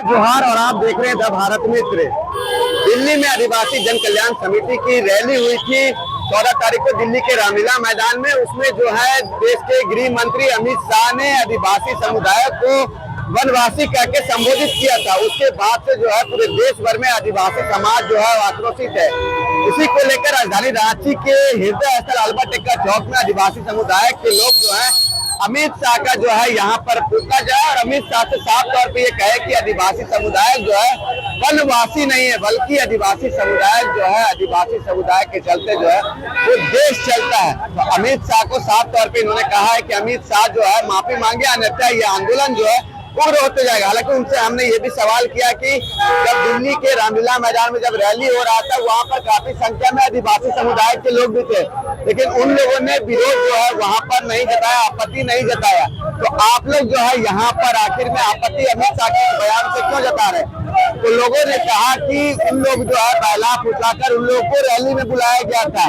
जोहार और आप देख रहे हैं द भारत मित्र। दिल्ली में आदिवासी जन कल्याण समिति की रैली हुई थी 14 तारीख को दिल्ली के रामलीला मैदान में। उसमें जो है देश के गृह मंत्री अमित शाह ने आदिवासी समुदाय को वनवासी कह के संबोधित किया था। उसके बाद से जो है पूरे देश भर में आदिवासी समाज जो है आक्रोशित है। इसी को लेकर राजधानी रांची के हृदय स्थल अल्बर्ट एक्का चौक में आदिवासी समुदाय के लोग जो है अमित शाह का जो है यहाँ पर पूछा जाए और अमित शाह से साफ तौर पे ये कहे कि आदिवासी समुदाय जो है वनवासी नहीं है, बल्कि आदिवासी समुदाय जो है आदिवासी समुदाय के चलते जो है वो देश चलता है। तो अमित शाह को साफ तौर पे इन्होंने कहा है कि अमित शाह जो है माफी मांगे, अन्यथा ये आंदोलन जो है उग्र होते जाएगा। हालांकि उनसे हमने ये भी सवाल किया कि जब दिल्ली के रामलीला मैदान में जब रैली हो रहा था वहां पर काफी संख्या में आदिवासी समुदाय के लोग भी थे, लेकिन उन लोगों ने विरोध जो है वहां पर नहीं जताया, आपत्ति नहीं जताया। तो आप लोग जो है यहाँ पर आखिर में आपत्ति अमित शाह के बयान से क्यों जता रहे? तो लोगों ने कहा कि उन लोग जो है पहला फुसलाकर उन लोगों को रैली में बुलाया गया था।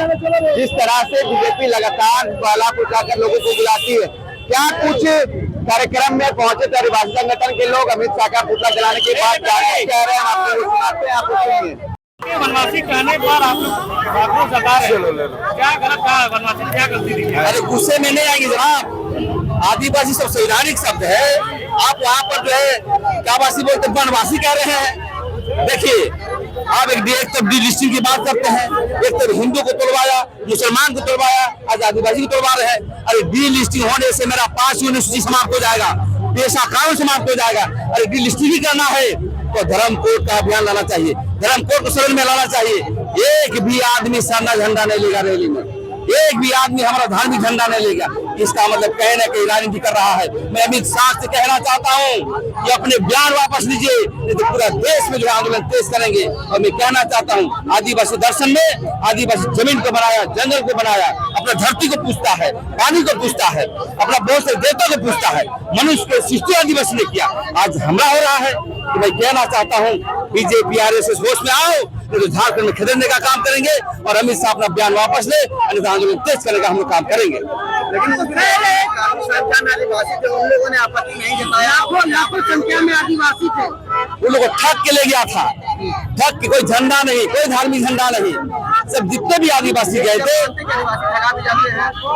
जिस तरह से बीजेपी लगातार पहला फुसलाकर लोगों को बुलाती है, क्या कुछ कार्यक्रम में पहुंचे थे आदिवासी संगठन के लोग अमित शाह का पुतला जलाने के बाद क्या कह रहे हैं आपको सुनाते हैं, आपको सुनिए। वनवासी कहने पर आप लोग जता रहे हैं, क्या गलत कहा? वनवासी क्या गलती थी? अरे गुस्से में नहीं आएंगे जनाब, आदिवासी सब संवैधानिक शब्द है। आप वहाँ पर जो है क्या वासी बोलते वनवासी कह रहे हैं। देखिए आप एक तो डिलिस्टिंग की बात करते हैं, एक तो हिंदू को तोड़वाया, मुसलमान को तोड़वाया, आज आदिवासी को तोड़वा रहे हैं। अरे डिलिस्टिंग होने से मेरा 5 यूनिवर्सिटी समाप्त हो जाएगा, पेशा कानून समाप्त हो जाएगा। अरे डिलिस्टिंग ही करना है तो धर्म कोड का अभियान लाना चाहिए, धर्म कोड को शरण में लाना चाहिए। एक भी आदमी सरना झंडा नहीं लेगा रैली में, एक भी आदमी हमारा धार्मिक झंडा नहीं लेगा। इसका मतलब कहीं ना कहीं राजनीति कर रहा है। मैं अमित शाह से कहना चाहता हूँ कि अपने बयान वापस लीजिए, नहीं तो पूरा देश में जो आंदोलन तेज करेंगे। और मैं कहना चाहता हूँ आदिवासी दर्शन में आदिवासी जमीन को बनाया, जंगल को बनाया, अपना धरती को पूछता है, पानी को पूछता है, अपना बहुत से देवता को पूछता है। मनुष्य को सृष्टि आदिवासी ने किया, आज हमला हो रहा है। तो मैं कहना चाहता हूँ बीजेपी आरएसएस होश में आओ, तो झारखंड में खदेड़ने का काम करेंगे और अमित शाह अपना बयान वापस ले, आंदोलन तेज करने का हम लोग काम करेंगे। लेकिन आदिवासी थे, उन लोगों ने आपत्ति नहीं जताया। लाखों संख्या में आदिवासी थे, उन लोगों को ठग के ले गया था, ठग के, कोई झंडा नहीं, कोई धार्मिक झंडा नहीं, सब जितने भी आदिवासी गए थे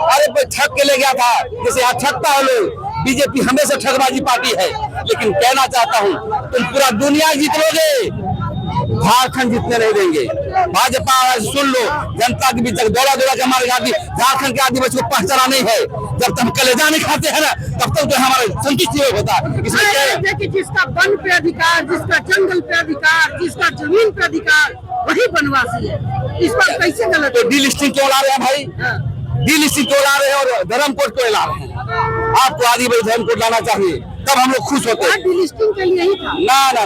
अरे ठग के ले गया था। जैसे यहाँ ठगता है लोग, बीजेपी हमेशा ठगबाजी पार्टी है। लेकिन कहना चाहता हूँ तुम पूरा दुनिया जीत लोगे, झारखंड जीतने नहीं देंगे। भाजपा सुन लो, जनता के बीच दौड़ा दौड़ा के हमारे झारखंड के आदिवासी को पहचाना नहीं है। जब तक हम कलेजा नहीं खाते हैं ना, तब तक तो हमारा संतुष्टि होता है। इसमें क्या है कि जिसका वन पे अधिकार, जिसका जंगल पे अधिकार, जिसका जमीन पे अधिकार, वही वनवासी है। इस पर कैसे गलत? तो डिलिस्टिंग क्यों ला रहे हैं भाई? डिलिस्टिंग क्यों ला रहे हैं और धर्म कोड क्यों ला रहे हैं? आपको आदिवासी धर्म कोड लाना चाहिए, तब हम लोग खुश होते हैं। डिलिस्टिंग के लिए ही था ना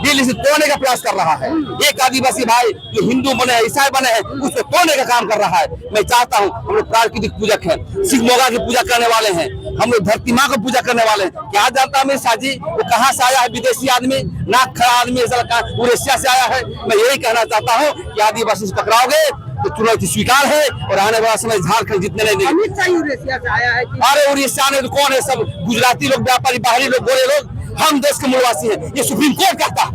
डिलिस्टिंग तोड़ने का प्रयास कर रहा है। एक आदिवासी भाई जो हिंदू बने हैं, ईसाई बने हैं, उसको तोड़ने का काम कर रहा है। मैं चाहता हूँ हम लोग प्राकृतिक पूजक हैं, सिख मोगा की पूजा करने वाले हैं, हम लोग धरती माँ को पूजा करने वाले हैं। क्या जानता है अमित शाह जी वो कहाँ से आया है? विदेशी आदमी, नाक खड़ा आदमी, उड़ीसा से आया है। मैं यही कहना चाहता हूँ कि आदिवासी से टकराओगे तो चुनौती स्वीकार है और आने वाला समय झारखंड जितने नहीं देंगे। अमित शाह उड़ीसा से आया है। अरे उड़ीसा ने तो कौन है? सब गुजराती लोग, व्यापारी, बाहरी लोग, गोरे लोग। हम देश के मूलवासी हैं। ये सुप्रीम कोर्ट कहता है,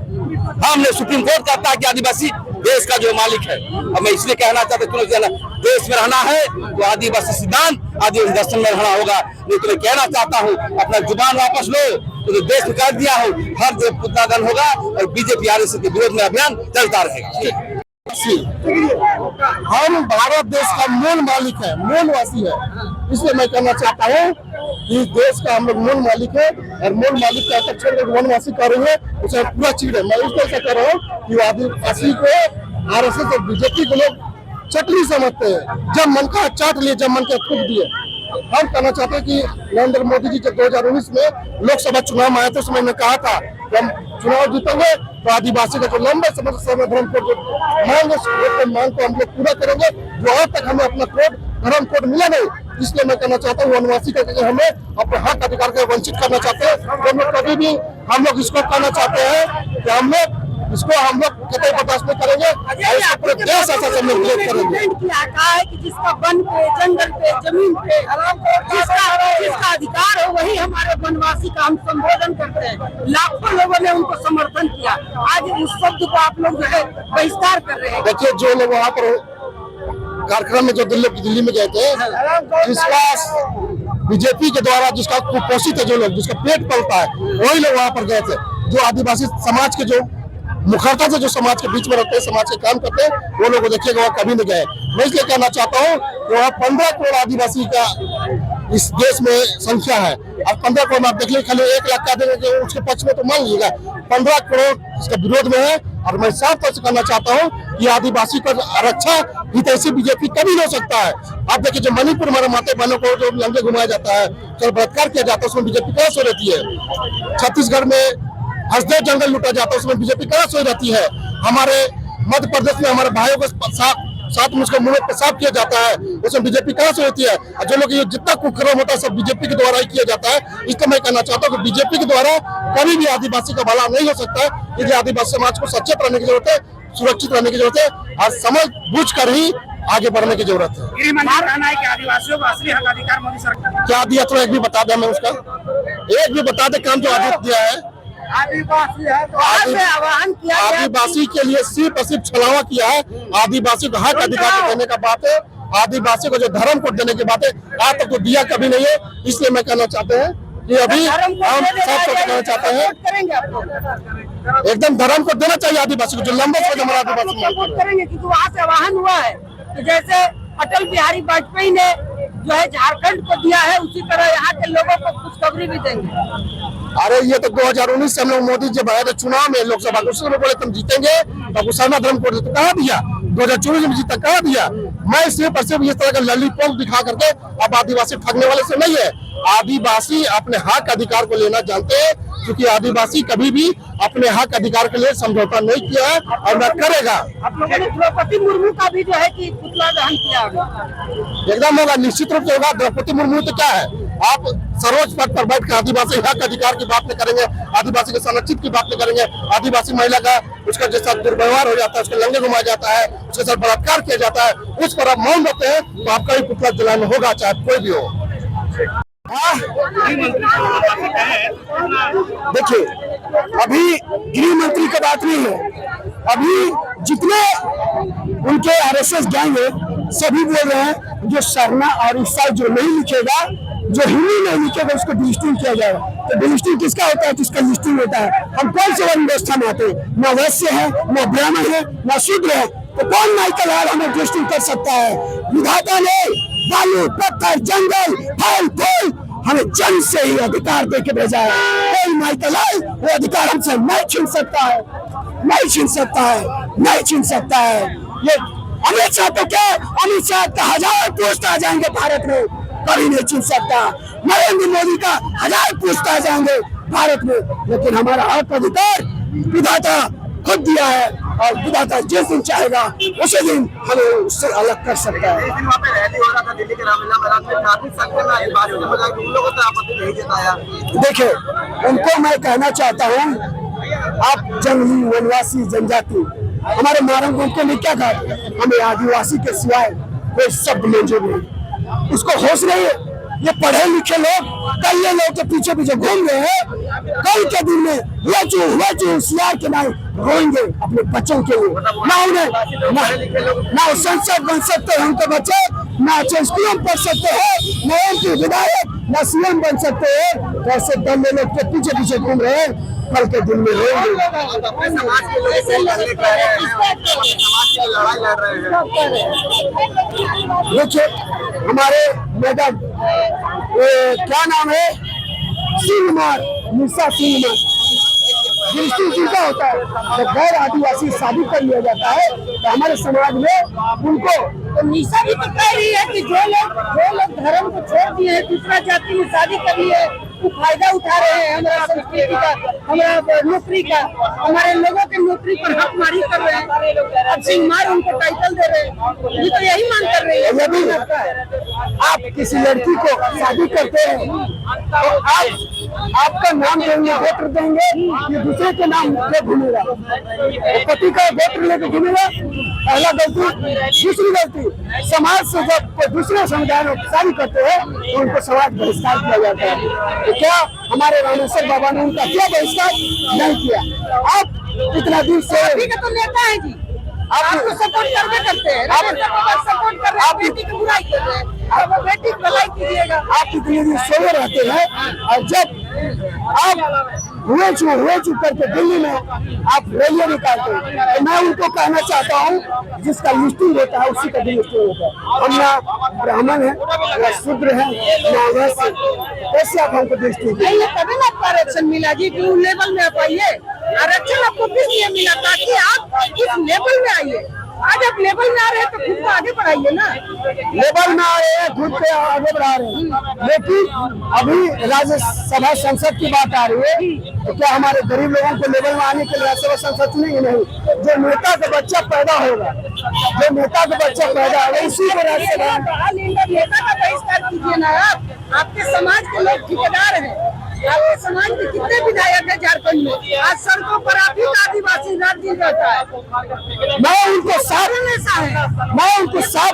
हमने सुप्रीम कोर्ट कहता है कि आदिवासी देश का जो मालिक है। और मैं इसलिए कहना चाहता हूँ देश में रहना है तो आदिवासी सिद्धांत, आदिवासी दर्शन में रहना होगा। नहीं तो मैं कहना चाहता हूँ अपना जुबान वापस लो, तो देश में कर दिया हो, हर जगह पुतला दहन होगा और बीजेपी आरएसएस के विरोध में अभियान चलता रहेगा। हम भारत देश का मूल मालिक है, मूलवासी है। इसलिए मैं कहना चाहता हूँ कि देश का हम लोग मूल मालिक है और मूल मालिक का अपेक्षा वनवासी कर रहे हैं, उसे पूरा चीज है। मैं इसलिए ऐसा कर रहा हूँ कि आदिवासी को आरएसएस और बीजेपी को लोग चटनी समझते हैं। जब मन का चाट लिए, जब मन का थूक दिए। हम कहना चाहते हैं कि नरेंद्र मोदी जी जब 2019 में लोकसभा चुनाव में आए थे, उस समय कहा था कि हम चुनाव जीतेंगे तो आदिवासी का जो लंबे समय से धर्म कोड मांग को हम लोग पूरा करेंगे। जो आज तक हमें अपना कोड, धर्म कोड मिला नहीं, इसलिए मैं कहना चाहता हूँ वनवासी का हमें अपने हक अधिकार को वंचित करना चाहते हैं। हम लोग कभी भी हम लोग इसको कहना चाहते हैं कि हम लोग इसको हम लोग कतई बर्दाश्त नहीं करेंगे और इसको पूरे देश ऐसा सब लोग विरोध करेंगे। कहा है कि जिसका वन पे, जंगल पे, जमीन पे जिसका अधिकार हो वही हमारे वनवासी का हम संबोधन करते हैं। लाखों लोगों ने उनको समर्थन किया, आज उस शब्द को आप लोग जो है बहिष्कार कर रहे हैं। देखिए जो लोग वहाँ पर कार्यक्रम में जो दिल्ली में गए थे, जिसका बीजेपी के द्वारा जिसका कुपोषित है, जो लोग जिसका पेट पलता है, वही लोग वहाँ पर गए थे। जो आदिवासी समाज के जो मुखरता से जो समाज के बीच में रहते हैं, समाज के काम करते हैं, वो लोग देखिएगा वहाँ कभी नहीं गए। मैं इसलिए कहना चाहता हूँ कि वहाँ 15 करोड़ आदिवासी का इस देश में संख्या है। अब 15 करोड़ आप देख लीजिए, खाली 1 लाख का देंगे उसके पक्ष में तो मान लीजिएगा 15 करोड़ इसका विरोध में है। और मैं साफ तौर से कहना चाहता हूँ कि आदिवासी का आरक्षण हित ऐसी बीजेपी कभी नहीं हो सकता है। आप देखिए जो मणिपुर हमारे माता बहनों को जो लंगे घुमाया जाता है, जो बलात्कार किया जाता है, उसमें बीजेपी कहाँ सो रहती है। छत्तीसगढ़ में हसदेव जंगल लूटा जाता है, उसमें बीजेपी कहाँ सो रहती है। हमारे मध्य प्रदेश में हमारे भाइयों को साथ में उसका मुंह में पेशाब किया जाता है, उसमें बीजेपी कहाँ से होती है। और जो लोग ये जितना कुकर्म होता है सब बीजेपी के द्वारा ही किया जाता है। इसलिए मैं कहना चाहता हूँ कि बीजेपी के द्वारा कभी भी आदिवासी का भला नहीं हो सकता है। इसलिए आदिवासी समाज को सचेत रहने की जरूरत है, सुरक्षित रहने की जरूरत है और समझ बूझ कर ही आगे बढ़ने की जरूरत है। कहना है कि आदिवासियों को असली हक अधिकार मोदी सरकार क्या दिया तो एक भी बता दे, हमें उसका एक भी बता दे काम जो आदित्य दिया है। आदिवासी है तो आह्वान किया आदिवासी के लिए सिर्फ और सिर्फ छलावा किया है। आदिवासी को हक अधिकार देने का बात है, आदिवासी को जो धर्म कोड देने की बात है, आज तक तो दिया कभी नहीं है। इसलिए मैं कहना चाहते हैं कि अभी हम सब कुछ कहना चाहते हैं, एकदम धर्म को देना चाहिए आदिवासी को, जो लंबे समय हमारा आदिवासी करेंगे। क्योंकि वहाँ से आह्वान हुआ है कि जैसे अटल बिहारी वाजपेयी ने जो है झारखंड को दिया है, उसी तरह यहाँ के लोगों को खुशखबरी भी देंगे। अरे ये तो 2019 से हम लोग मोदी जब आए थे चुनाव में लोकसभा को, उसमें बोले तुम जीतेंगे तो मुसलमान धर्म कोड तो कहाँ दिया, 2024 में जीता कहाँ दिया। मैं सिर्फ और सिर्फ इस तरह का लॉलीपॉप दिखा करके अब आदिवासी ठगने वाले से नहीं है। आदिवासी अपने हक अधिकार को लेना जानते हैं, क्योंकि आदिवासी कभी भी अपने हक अधिकार के लिए समझौता नहीं किया है और न करेगा। आप लोगों ने द्रौपदी मुर्मू का भी जो है कि पुतला दहन किया, एकदम होगा, निश्चित रूप से होगा। द्रौपदी मुर्मू तो क्या है, आप सर्वोच्च पद पर बैठ कर आदिवासी हक अधिकार की बात नहीं करेंगे, आदिवासी के संरक्षित की बात नहीं करेंगे। आदिवासी महिला का उसका जैसा दुर्व्यवहार हो जाता है, उसके लंगे घुमाया जाता है, उसके साथ बलात्कार किया जाता है, उस पर आप मौन रहते हैं तो आपका भी पुतला जलाना होगा, चाहे कोई भी हो। देखिए अभी गृह मंत्री का बात नहीं है, अभी जितने उनके आरएसएस गैंग है सभी बोल रहे हैं जो सरना और ईसाई जो नहीं लिखेगा, जो हिंदी नहीं लिखेगा उसको डिलिस्टिंग किया जाएगा। तो डिलिस्टिंग किसका होता है, जिसका लिस्टिंग होता है। हम कौन से वन व्यवस्था में आते हैं, न वैश्य है, न ब्राह्मण है, न शूद्र है, तो कौन माइकल हाल हमें डिलिस्टिंग कर सकता है। विधाता ने बालू पत्थर जंगल फल फूल हमें जन्म से ही अधिकार दे के भेजा है। कोई माइकल हाल वो अधिकार हमसे नहीं छीन सकता है, नहीं छीन सकता है, नहीं छीन सकता है। ये अमित शाह तो क्या, अमित शाह का 1000 पोस्ट आ जाएंगे भारत में, कभी नहीं छीन सकता। नरेंद्र मोदी का 1000 पोस्ट आ जाएंगे भारत में, लेकिन हमारा हक अधिकार विधाता खुद दिया है और विधाता जिस दिन चाहेगा उसी दिन हमें उससे अलग कर सकता है। वहाँ पे रैली हो रहा था दिल्ली के रामलीला मैदान में, काफी संख्या में आदिवासियों ने बताया कि उन लोगों से आपत्ति नहीं जताया। देखिए उनको मैं कहना चाहता हूँ, आप जंगली वनवासी जनजाति हमारे मारंग उनके लिए क्या कहा, हमें आदिवासी के सिवाय कोई शब्द मंजूर नहीं। उसको होश नहीं है, ये पढ़े लिखे लोग कई लोग के पीछे पीछे घूम रहे हैं। कल के दिन में होशियार के नाम रोएंगे अपने बच्चों के लिए, ना उन्हें ना संसद बन सकते हैं उनके बच्चे, ना स्कूलों में पढ़ सकते हैं, ना उनकी विधायक, ना सीएम बन सकते हैं। तो ऐसे दल लोग के पीछे पीछे घूम रहे हैं, कल के दिन में रोएंगे। देखिए हमारे मैडम क्या नाम है, सिंहमार, निशा सिंहमार, जिनका होता है जब गैर आदिवासी शादी कर लिया जाता है तो हमारे समाज में उनको तो निशा भी तो कह रही है कि जो लोग धर्म को छोड़ दिए हैं, दूसरा जाति में शादी कर लिए, वो फायदा उठा रहे हैं हमारा संस्कृति का, हमारा नौकरी का, हमारे लोगों के नौकरी पर हकमारी कर रहे हैं। अब सिंहमार उनको टाइटल दे रहे हैं, ये तो यही मांग कर रही है। यदि आप किसी लड़की को शादी करते हैं तो आपका नाम देंगे, वोटर देंगे, ये दूसरे के नाम ले घूमेगा, पति का वोटर लेके घूमेगा। पहला गलती। दूसरी गलती, समाज से जब कोई दूसरे समुदाय में शादी करते हैं तो उनको समाज बहिष्कार किया जाता है। तो क्या हमारे रामेश्वर बाबा ने उनका क्या बहिष्कार नहीं किया? आप इतना दिन से तो नेता है जी, आपको सपोर्ट करते हैं, सपोर्ट कर रहे हैं, बेटी की बुराई कर रहे हैं, अब वो बेटी की भलाई कीजिएगा। आप इतने दिन सोए रहते हैं और जब आप हुए चू करके दिल्ली में आप रैलियां निकालते हैं, तो मैं उनको कहना चाहता हूँ जिसका लिस्टिंग होता है उसी का भी लिस्टिंग होता है। हम ना ब्राह्मण है, ना शूद्र है, ना वैश्य, कैसे आप हमको लिस्टिंग नहीं है? तभी ना आपको आरक्षण मिला जी, कि उन लेवल में आप आइए। आरक्षण आपको किस लिए मिला? ताकि आप इस लेवल में आइए। आज आप लेवल में आ रहे हैं तो खुद को आगे बढ़ाइए ना। लेवल में आ रहे हैं, खुद पे आगे बढ़ा रहे हैं, लेकिन अभी राज्यसभा संसद की बात आ रही है तो क्या हमारे गरीब लोगों को लेवल में आने के लिए राज्यसभा संसद चुनेंगे? नहीं। जो नेता का बच्चा पैदा होगा, जो नेता का बच्चा पैदा होगा उसी को राज्यसभा। नेता का बहिष्कार कीजिए ना आप। आपके समाज के लोग ठेकेदार हैं, आपके समाज के कितने विधायक है झारखंड में? आज सड़कों पर आप ही आदिवासी राज्य रहता है। मैं उनको साफ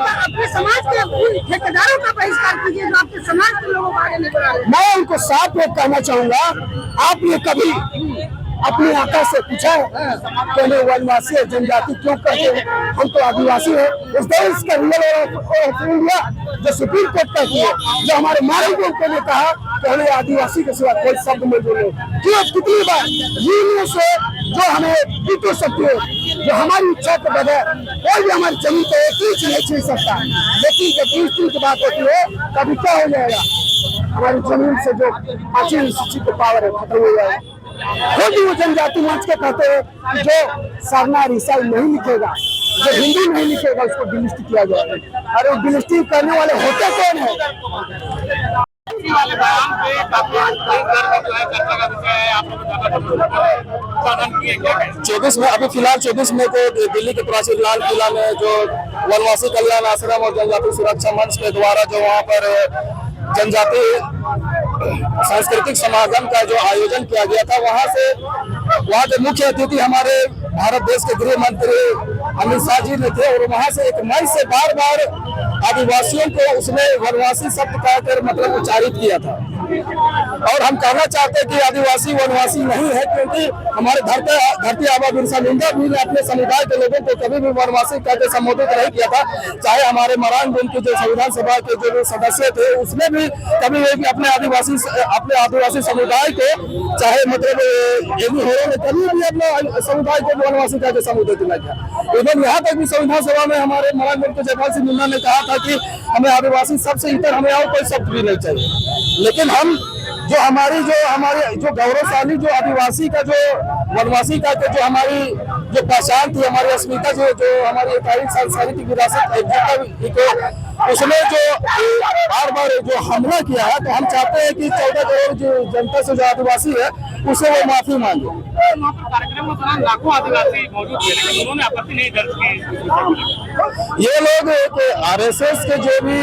अपने समाज के उन ठेकेदारों का बहिष्कार कीजिए जो आपके समाज के लोगों को आगे नहीं बढ़ा रहे। मैं उनको साफ ये कहना चाहूंगा, आपने कभी अपने आका से पूछा है कि हमें वनवासी है, जनजाति क्यों कहते हैं? हम तो आदिवासी है। इस देश का रियल ऑफ इंडिया जो सुप्रीम कोर्ट कहती है, जो हमारे मानव ने कहा कि हमें आदिवासी के सिवा कोई शब्द मंजूर नहीं। क्यों? कितनी बार यूनियन से जो हमें पीटो सकती है, जो हमारी इच्छा के बगैर कोई भी हमारी जमीन को एक इंच नहीं छीन सकता, लेकिन जब इंच की बात होती है कभी क्या हो जाएगा? हमारी जमीन से जो 5 इंच की पावर है खत्म हो जाएगा। खुद वो जनजाति मंच के कहते हैं जो सरना ईसाई नहीं लिखेगा, जो हिंदी नहीं लिखेगा उसको डिलिस्ट किया जाएगा। अरे वो डिलिस्टिंग करने वाले होते कौन है? चौबीस में अभी फिलहाल 24 मई को दिल्ली के प्राचीन लाल किला में जो वनवासी कल्याण आश्रम और जनजाति सुरक्षा मंच के द्वारा जो वहाँ पर जनजाति सांस्कृतिक समागम का जो आयोजन किया गया था, वहाँ के मुख्य अतिथि हमारे भारत देश के गृह मंत्री अमित शाह जी ने थे और वहाँ से एक मंच से बार बार आदिवासियों को उसने वनवासी शब्द कहकर मतलब उच्चारित किया था। और हम कहना चाहते हैं कि आदिवासी वनवासी नहीं है, क्योंकि हमारे धरती आबा बिरसा मुंडा भी ने अपने समुदाय के लोगों को कभी भी वनवासी कहकर संबोधित नहीं किया था। चाहे हमारे मरान के जो संविधान सभा के जो सदस्य थे उसने भी कभी भी अपने आदिवासी समुदाय को, चाहे मतलब एनी होरो ने कभी भी अपने समुदाय को वनवासी कहकर संबोधित नहीं किया। इवन यहाँ तक भी संविधान सभा में हमारे मरान के जयपाल सिंह मुन्ना ने कहा था कि हमें आदिवासी सबसे इतर हमें और कोई शब्द भी नहीं चाहिए। लेकिन हम जो हमारी जो गौरवशाली जो आदिवासी का जो वनवासी का जो हमारी जो पहचान थी, हमारी अस्मिता जो हमारी एकाधिक सांस्कृतिक विरासत उसने जो बार बार जो हमला किया है, तो हम चाहते हैं कि 14 करोड़ जो जनता से जो आदिवासी है उसे वो माफी मांगे। कार्यक्रम के दौरान लाखों आदिवासी मौजूद थे, लेकिन उन्होंने आपत्ति नहीं दर्ज की। ये लोग एक आरएसएस के जो भी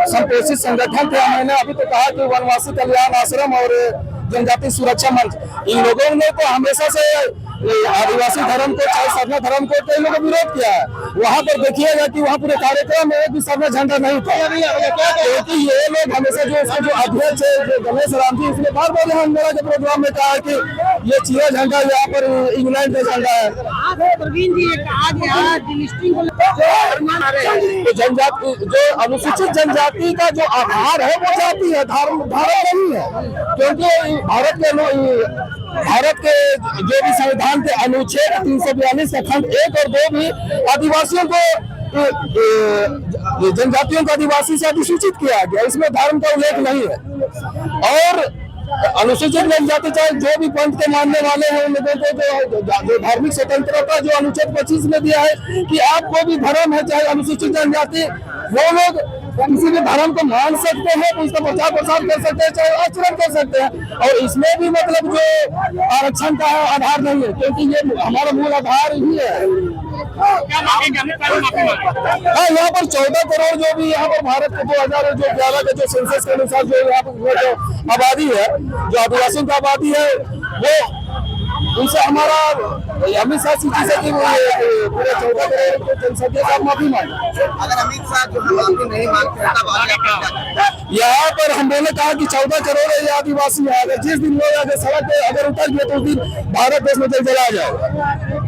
संपोषित संगठन थे, मैंने अभी तो कहा कि वनवासी कल्याण आश्रम और जनजाति सुरक्षा मंच, इन लोगों ने तो हमेशा से आदिवासी धर्म को, चाहे सरना धर्म को कई लोगों विरोध किया है। वहाँ पर देखिएगा कि वहाँ पूरे कार्यक्रम में एक भी सरना झंडा नहीं था, क्योंकि ये लोग हमेशा जो इसके जो अध्यक्ष है जो गणेश राम जी, इसने बार बार यहाँ मेरा के प्रोग्राम में कहा कि ये चिया झंडा यहाँ पर इंग्लैंड का झंडा है। तो जनजाति जो अनुसूचित जनजाति का जो आधार है वो जाति है, धर्म नहीं है। क्योंकि भारत के जो भी संविधान के अनुच्छेद 342 का खंड 1 और 2 भी आदिवासियों को, जनजातियों को आदिवासी से अधिसूचित किया गया, इसमें धर्म का उल्लेख नहीं है। और अनुसूचित जनजाति चाहे जो भी पंथ के मानने वाले हैं, उन लोगों को जो धार्मिक स्वतंत्रता जो अनुच्छेद 25 में दिया है कि आपको भी धर्म है, चाहे अनुसूचित जनजाति, वो लोग किसी भी धर्म को मान सकते हैं तो उसका प्रचार प्रसार कर सकते हैं, चाहे आचरण कर सकते हैं। और इसमें भी मतलब जो आरक्षण का आधार नहीं है, क्योंकि ये हमारा मूल आधार ही है। क्या मांगेंगे? अमित शाह माफी मांगे। हाँ, यहाँ पर 14 करोड़ जो भी यहाँ पर भारत के 2011 के जो सेंसस के अनुसार जो यहाँ पर जो आबादी है, जो आदिवासियों की आबादी है, वो उनसे हमारा अमित शाह जी से कि पूरे 14 करोड़ के जनसंख्या का माफी मांगे। अगर अमित शाह जो है माफी नहीं मांगते तब आगे क्या करेंगे? यहाँ पर हमने कहा कि 14 करोड़ है ये आदिवासी है, अगर जिस दिन लोग अगर सड़क पे अगर उतर गए तो उस दिन भारत देश में जला जाएगा।